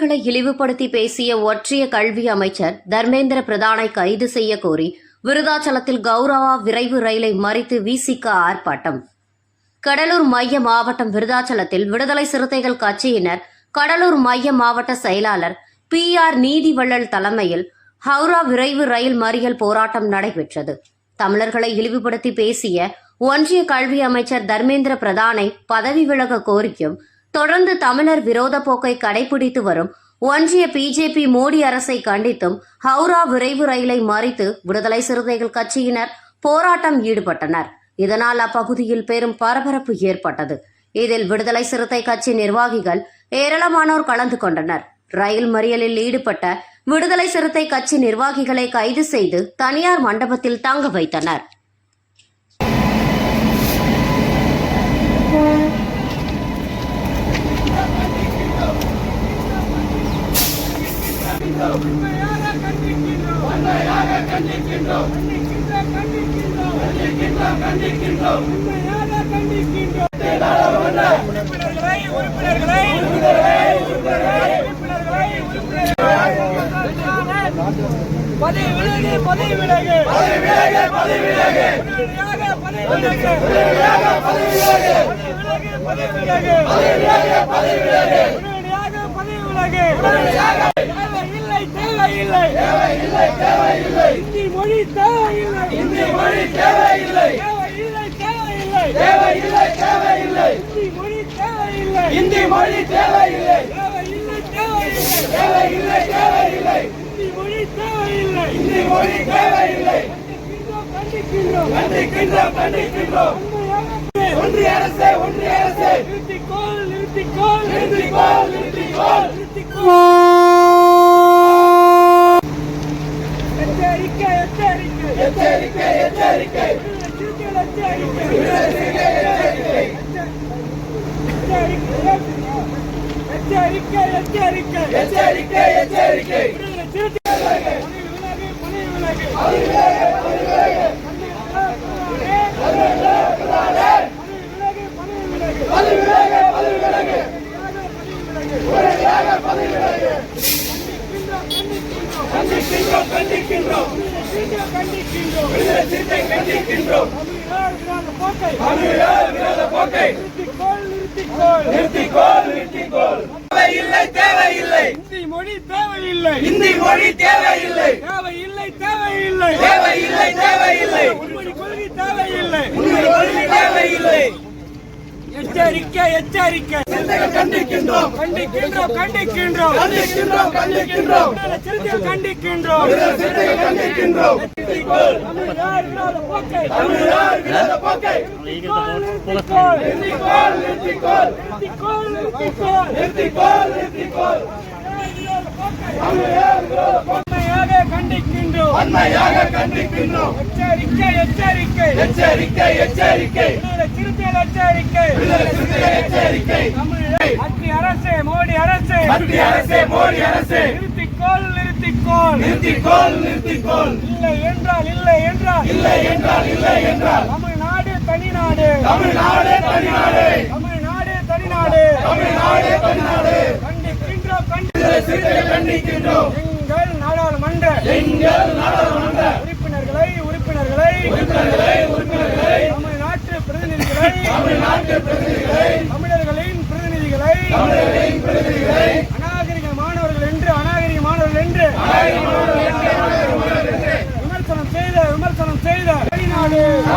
தமிழர்களை இழிவுபடுத்தி பேசிய ஒன்றிய கல்வி அமைச்சர் தர்மேந்திர பிரதானை கைது செய்ய கோரி விருதாச்சலத்தில் கௌரவா விரைவு ரயிலை மறித்து விசிக ஆர்ப்பாட்டம். கடலூர் மைய மாவட்டம் விருதாச்சலத்தில் விடுதலை சிறுத்தைகள் கட்சியினர் கடலூர் மைய மாவட்ட செயலாளர் PR நீதிவள்ளல் தலைமையில் ஹவுரா விரைவு ரயில் மறியல் போராட்டம் நடைபெற்றது. தமிழர்களை இழிவுபடுத்தி பேசிய ஒன்றிய கல்வி அமைச்சர் தர்மேந்திர பிரதானை பதவி விலக கோரியும், தொடர்ந்து தமிழர் விரோத போக்கை கடைபிடித்து வரும் ஒன்றிய BJP மோடி அரசை கண்டித்தும் ஹவுரா விரைவு ரயிலை மறித்து விடுதலை சிறுத்தைகள் கட்சியினர் போராட்டம் ஈடுபட்டனர். இதனால் அப்பகுதியில் பெரும் பரபரப்பு ஏற்பட்டது. இதில் விடுதலை சிறுத்தை கட்சி நிர்வாகிகள் ஏராளமானோர் கலந்து கொண்டனர். ரயில் மறியலில் ஈடுபட்ட விடுதலை சிறுத்தை கட்சி நிர்வாகிகளை கைது செய்து தனியார் மண்டபத்தில் தங்க வைத்தனர். இந்தி மொழி தேவையில்லை. ஒன்றிய அரசே நிறுத்திக்கோள். எச்சரிக்கை. தேவையில்லை. இந்தி மொழி தேவையில்லை. உண்மை கொள்கை தேவையில்லை. எச்சரிக்கை. கண்டிக்கின்றோம். கண்டிக்கின்றோம். எச்சரிக்கை. மத்திய அரசே மோடி அரசே நிறுத்திக்கோள். இல்லை என்றால் தமிழ்நாடு தனிநாடு. கண்டிக்கின்றோம். எங்கள் நாடாளுமன்ற உறுப்பினர்களை தமிழ்நாட்டு பிரதிநிதிகளை தமிழர்களின் பிரதிநிதிகளை அநாகரிக மாணவர்கள் என்று விமர்சனம் செய்த